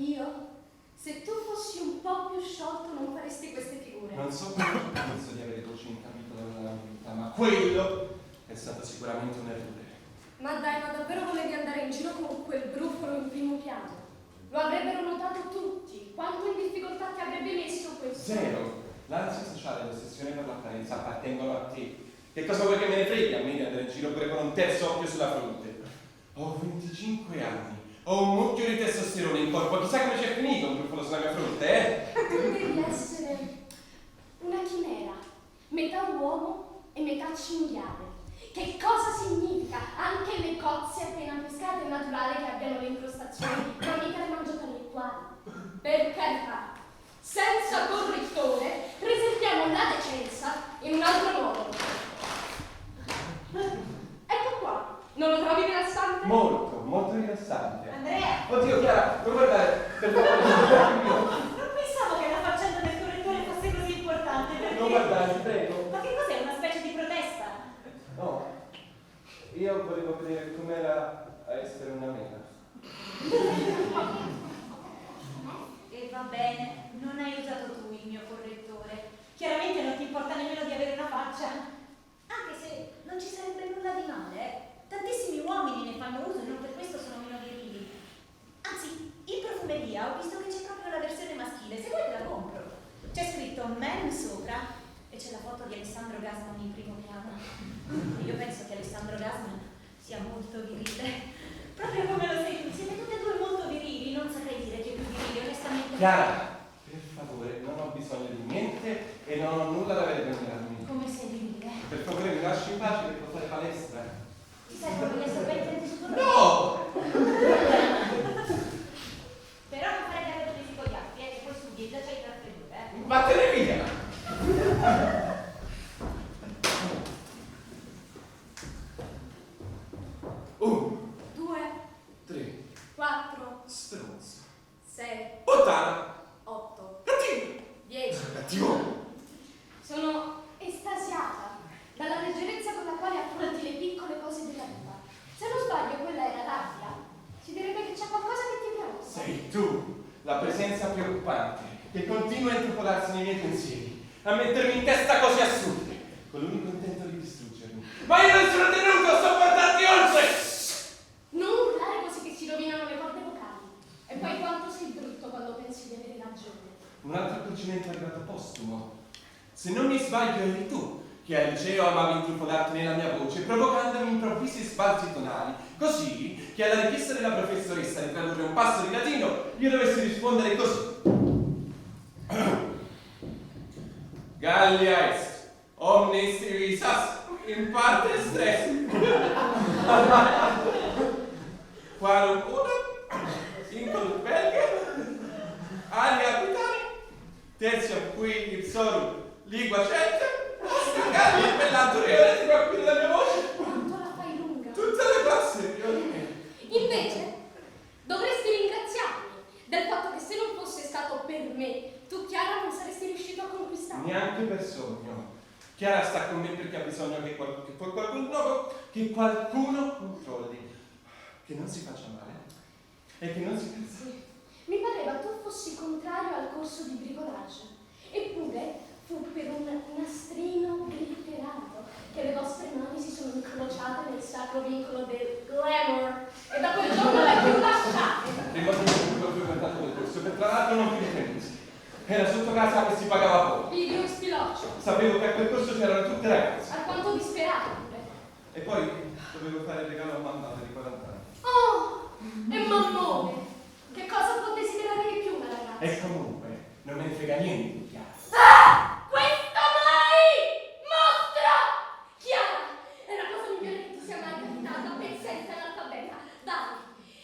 Io? Se tu fossi un po' più sciolto non faresti queste figure. Non so quanto penso di avere dolce incapito della mia vita, ma quello è stato sicuramente un errore. Ma dai, ma davvero volevi andare in giro con quel brufolo in primo piano? Lo avrebbero notato tutti. Quanto in difficoltà ti avrebbe messo questo? Zero. L'ansia sociale e l'ossessione per l'apparenza appartengono a te. Che cosa vuoi che me ne freghi a me di andare in giro pure con un terzo occhio sulla fronte? Ho 25 anni. Ho un mucchio di testosterone in corpo. Chissà come c'è finito un brufolo sulla mia fronte, eh? Tu devi essere una chimera. Metà uomo e metà cinghiale. Che cosa significa? Anche le cozze appena pescate è naturale che abbiano le incrostazioni, ma mica le mangiatonettali. Per carità, senza correttore, preserviamo la decenza in un altro modo. Ecco qua, non lo trovi rilassante? Molto, molto rilassante. Andrea! Oddio, Chiara, non guardare, per favore. Non pensavo che la faccenda del correttore fosse così importante, perché... Non guardare, ti prego. Ma che cos'è? Una specie di protesta? No, io volevo vedere com'era a essere una mela. E va bene, non hai usato tu il mio correttore. Chiaramente non ti importa nemmeno di avere una faccia. Anche se non ci sarebbe nulla di male. Tantissimi uomini ne fanno uso e non per questo sono meno virili. Anzi, in profumeria ho visto che c'è proprio la versione maschile. Se vuoi te la compro. C'è scritto men sopra e c'è la foto di Alessandro Gasman in primo piano. Io penso che Alessandro Gasman sia molto virile. Proprio come lo sei tu. Siete tutte e due molto virili. Non saprei dire chi è più virile, onestamente. Chiara, per favore, non ho bisogno di niente e non ho nulla da avere per mirarmi. Come sei virile? Per favore, mi lasci in pace per fare palestra. Ti servono gli assorbenti antisudore? No! Però non fare cagare tutti con gli altri, che poi studi, già c'hai il raffreddore, eh. Vattene via! Uno, 2, tre, 4, stronzo. 6, Puttana! 8, Cattivo! 10. Cattivo! Sono estasiata dalla leggerezza con la quale affronti le piccole cose della vita. Se non sbaglio, quella era rabbia. Si direbbe che c'è qualcosa che ti preoccupa. Sei tu, la presenza preoccupante, che continua a intrapolarsi nei miei pensieri, a mettermi in testa cose assurde, con l'unico intento di distruggermi. Ma io non sono tenuto a sopportarti oltre! Non urlare così che si rovinano le corde vocali. E poi quanto sei brutto quando pensi di avere ragione. Un altro accorgimento è arrivato postumo. Se non mi sbaglio eri tu che al liceo amavi intrufolarti nella mia voce, provocandomi improvvisi sbalzi tonali, così che alla richiesta della professoressa di tradurre un passo di latino io dovessi rispondere così. Gallia est, omnis divisas, in parte stress. Quarum una, incolum belga, alia abitani, tertium qui ipsorum lingua certe, Gallia il bell'anteriore, ti preoccupi della mia voce? Quanto la fai lunga. Tutta la classe, Invece, dovresti ringraziarmi del fatto che se non fosse stato per me, tu, Chiara, non saresti riuscito a conquistarmi. neanche per sogno. Chiara sta con me perché ha bisogno che qualcuno controlli, che non si faccia male e che non si cansi. Mi pareva tu fossi contrario al corso di bricolage. Eppure fu per un nastrino glitterato che le vostre mani si sono incrociate nel sacro vincolo del glamour e da quel giorno le più lasciate. Prima di tutto ho frequentato quel corso, che tra l'altro non più di mesi. Era sotto casa che si pagava poco. Pigli un spiloccio, Sapevo che a quel corso c'erano tutte ragazze. alquanto disperato pure. E poi dovevo fare il regalo a mamma per i 40 anni. Oh, e mammone, che cosa può desiderare di più una ragazza? E comunque, non me ne frega niente di Chiara. Ah! Questo mai! Mostro! Chiara, è la cosa migliore che ti sia mai capitata, ben senza analfabeta. Dai,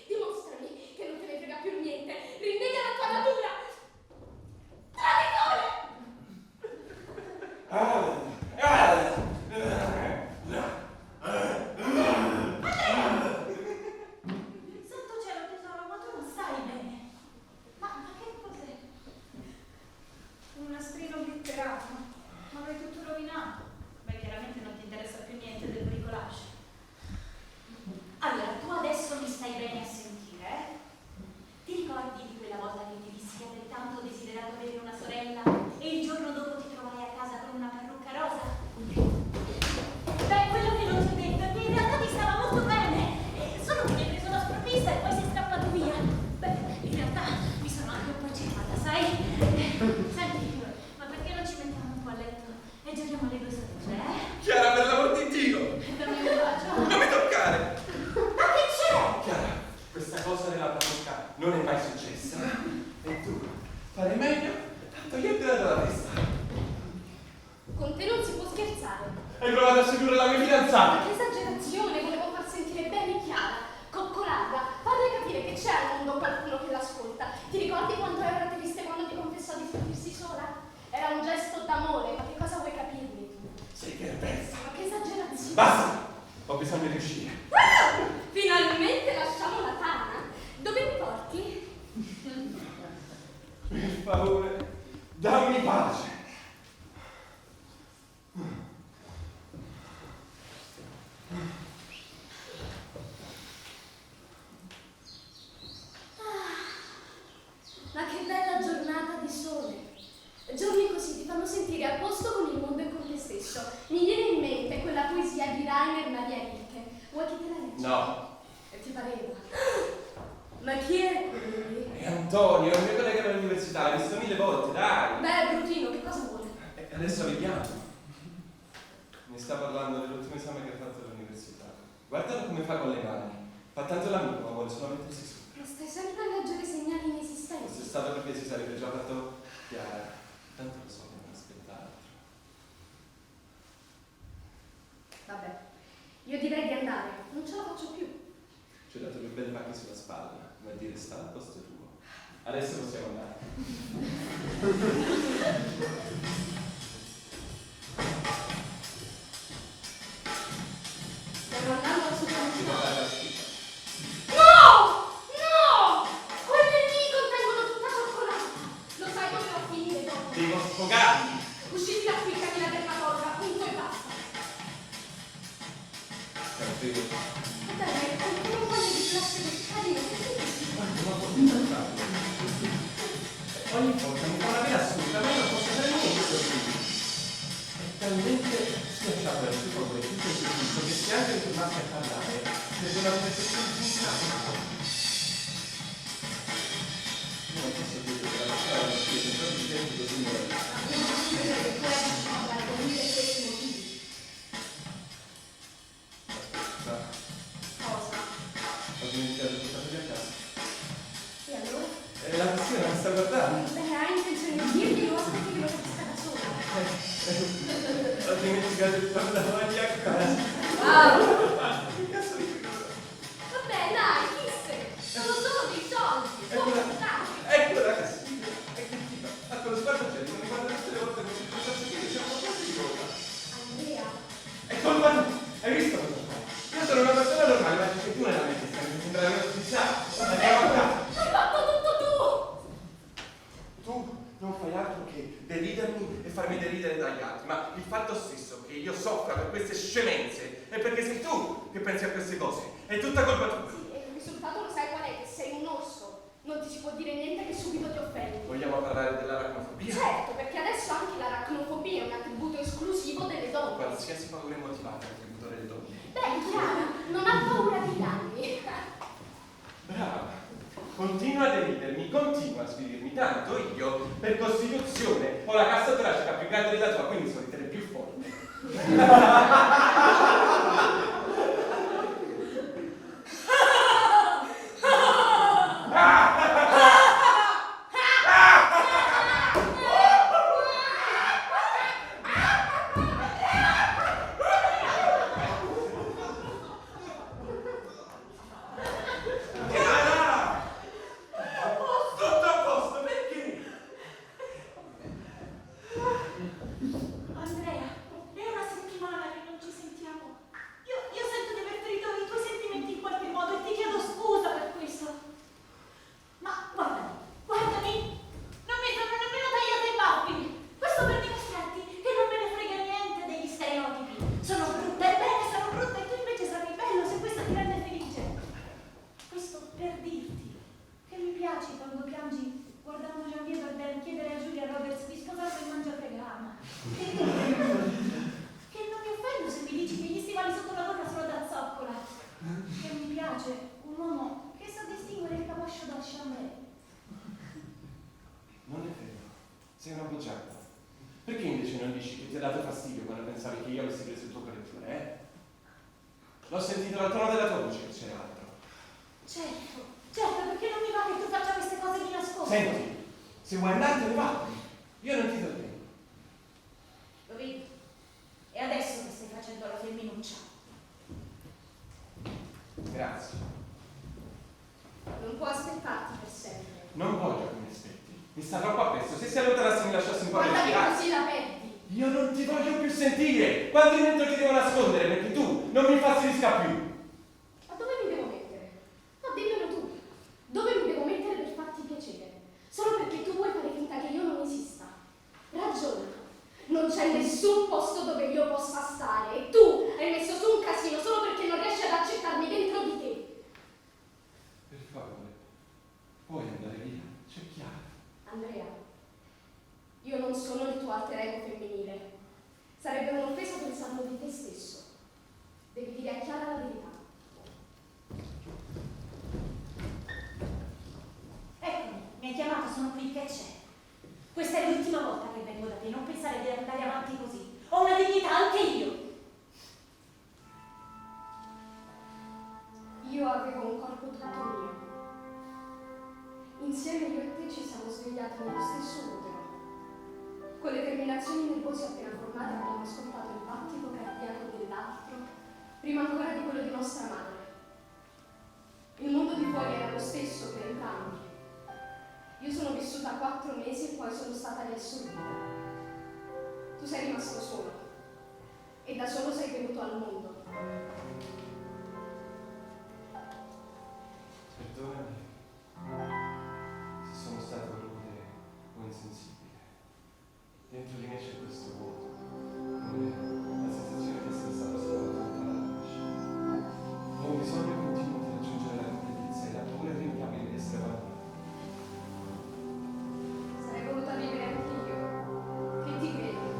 dimostrami che non te ne frega più niente. Rinnega la tua natura. Traditore! Santo cielo tesoro, ma tu non stai bene. Ma che cos'è? Una Basta! Ho bisogno di uscire. Finalmente lasciamo la tana. Dove mi porti? Per favore, dammi pace. Ma che bella giornata di sole. Giorni così ti fanno sentire a posto con il mondo e con te stesso. Mi viene in mente quella poesia di Rainer Maria Rilke. Vuoi che te la leggi? No. E ti pareva? Ma chi è quello? È Antonio, è il mio collega all'università, l'hai visto 1000 volte, dai! Beh, Brutino, che cosa vuole? E adesso vediamo. Mi sta parlando dell'ultimo esame che ha fatto all'università. Guardalo come fa con le mani. Fa tanto l'amico, ma vuole solo mettersi su. Ma stai sempre a leggere segnali inesistenti. Fosse stato perché si sarebbe già fatto chiaro. Tanto lo so che non aspetta altro. Vabbè, io direi di andare. Non ce la faccio più. Ci ho dato due belle pacche sulla spalla, come a dire sta al posto tuo. Adesso possiamo andare. Stiamo andando Ci assolutamente. può fare la schifo. No! No! Quelle lì contengono tutta cioccolata. Lo sai dove va a finire dopo? Devo sfogarmi. Usciti da qui, cammina per la cosa, punto e basta. Capito? Vabbè, qualcuno vuole di classe del carino. Ogni volta mi fa una vera assurda, ma io non posso fare niente così. È talmente schiacciato dal suo cuore tutto il suo che se anche tornassi a parlare, sarebbe una percezione infinita. Io non posso dire che la persona non si vede proprio di tempo così morale. Non posso credere che tu hai deciso di venire per questi motivi. Aspetta, Cosa? ho dimenticato di portarli a casa. E allora? E la persona mi sta guardando. Beh, hai intenzione di dirgli o aspetti che lo capisca da sola? Ho dimenticato di portarli a casa. Wow! Che cazzo di cosa? Vabbè, dai, chi sei? Sono solo dei soldi, sono importanti. Ecco la cassiera. E che tipo? A quello sguardo c'è, non mi guarda tutte le volte come se pensasse che io sia un po' di cosa. Andrea, È colpa tua. Hai visto cosa fai? Io sono una persona normale, ma che tu nella mia testa mi sembra davvero fissato. Andiamo a casa. hai fatto tutto tu! Tu non fai altro che deridermi e farmi deridere dagli altri, ma il fatto stesso che io soffra per queste scemenze è perché sei tu che pensi a queste cose. È tutta colpa tua. Sì, e il risultato lo sai qual è? Che sei un orso. Non ti si può dire niente che subito ti offendi. Vogliamo parlare dell'aracnofobia? Certo, perché adesso anche l'aracnofobia è un attributo esclusivo delle donne. Qualsiasi paura immotivata è attributo delle donne. Beh, Chiara, non ha paura di danni. Brava. Continua a deridermi, continua a sfidirmi, tanto io, per costituzione, ho la cassa toracica più grande della tua, quindi sono te più forte. Tutto a posto, perché? Andrea, è una settimana che non ci sentiamo. Io sento di aver ferito i tuoi sentimenti in qualche modo e ti chiedo scusa per questo. Ma guardami, non mi sono nemmeno tagliato i baffi. Questo per dimostrarti che non me ne frega niente degli stereotipi. Sono brutta, ebbene sono brutta e tu invece sarai bello se questo ti rende felice. Questo per dirti che mi piaci quando piangi guardando Jean-Pierre Bardem chiedere a Julia Roberts di sposarlo in mangiaprogramma. Che non mi offendo se mi dici che gli stivali sotto la gonna sono da zoccola. Che mi piace un uomo che sa distinguere il capoccio dal chambray. Non è vero, sei una bugiarda. Perché invece non dici che ti ha dato fastidio quando pensavi che io avessi preso il tuo correttore, eh? L'ho sentito dal tono della tua voce che c'era altro. Certo, perché non mi va che tu faccia queste cose di nascosto. Senti, se vuoi andartene vattene. Io non ti do tempo. Lo vedi? E adesso che stai facendo la femminuccia. Grazie. Non può aspettarti per sempre. Non voglio che mi aspetti. Mi sta troppo appresso. Se si allontanassi mi lasciassi un po' Guarda che respirare. così la perdi. Io non ti voglio più sentire! Quanto dentro ti devo nascondere perché tu non mi infastidisca più! Ma dove mi devo mettere? Ma dimmelo tu. Dove mi devo mettere per farti piacere? Solo perché tu vuoi fare finta che io non esista. Ragiona. Non c'è nessun posto dove io possa stare e tu hai messo su un casino solo perché non riesci ad accettarmi dentro di te. Per favore, puoi andare via, c'è Chiara. Andrea, io non sono il tuo alter ego femminile. Sarebbe un'offesa pensarlo di te stesso. Devi dire a Chiara la verità. Eccomi, mi hai chiamato, sono qui, che c'è? Questa è l'ultima volta che vengo da te, non pensare di andare avanti così. Ho una dignità anche io. Io avevo un corpo tutto mio. Insieme io e te ci siamo svegliati nello stesso utero. Con le terminazioni nervose appena formate abbiamo ascoltato il battito cardiaco dell'altro, prima ancora di quello di nostra madre. Il mondo di fuori era lo stesso per entrambi. Io sono vissuta 4 mesi e poi sono stata riassorbita. Tu sei rimasto solo e da solo sei venuto al mondo. Perdonami se sono stato rude o insensibile. Dentro di me c'è questo vuoto, come la sensazione di essere stato separato dalla nascita. Ho un bisogno continuo di raggiungere la completezza e la paura irrevocabile di essere abbandonato. Sarei voluta vivere anche io. Che ti credi?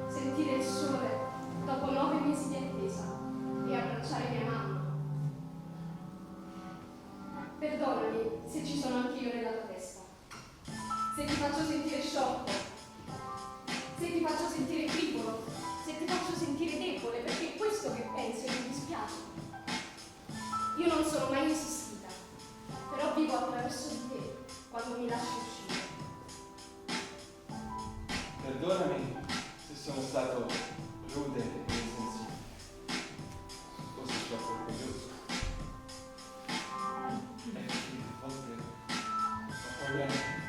Sentire il sole dopo 9 mesi di attesa e abbracciare mia mamma. Perdonami se ci sono anche io nella tua testa. Se ti faccio sentire sciocco. Se ti faccio sentire frivolo. Se ti faccio sentire debole, perché è questo che pensi e mi dispiace. Io non sono mai esistita, però vivo attraverso di te quando mi lasci uscire. Perdonami se sono stato rude e insensibile. O se troppo orgoglioso. È che a volte ho paura di te.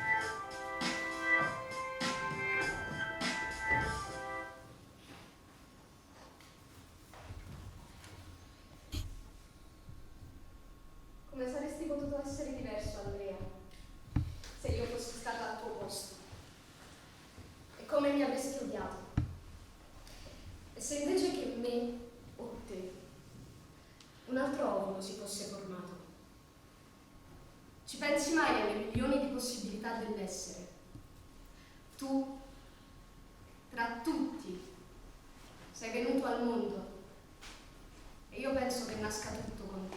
Come saresti potuto essere diverso, Andrea, se io fossi stata al tuo posto? E come mi avresti odiato? E se invece che me o te, un altro ovulo si fosse formato? Ci pensi mai alle milioni di possibilità dell'essere? Tu, tra tutti, sei venuto al mondo e io penso che nasca tutto con te.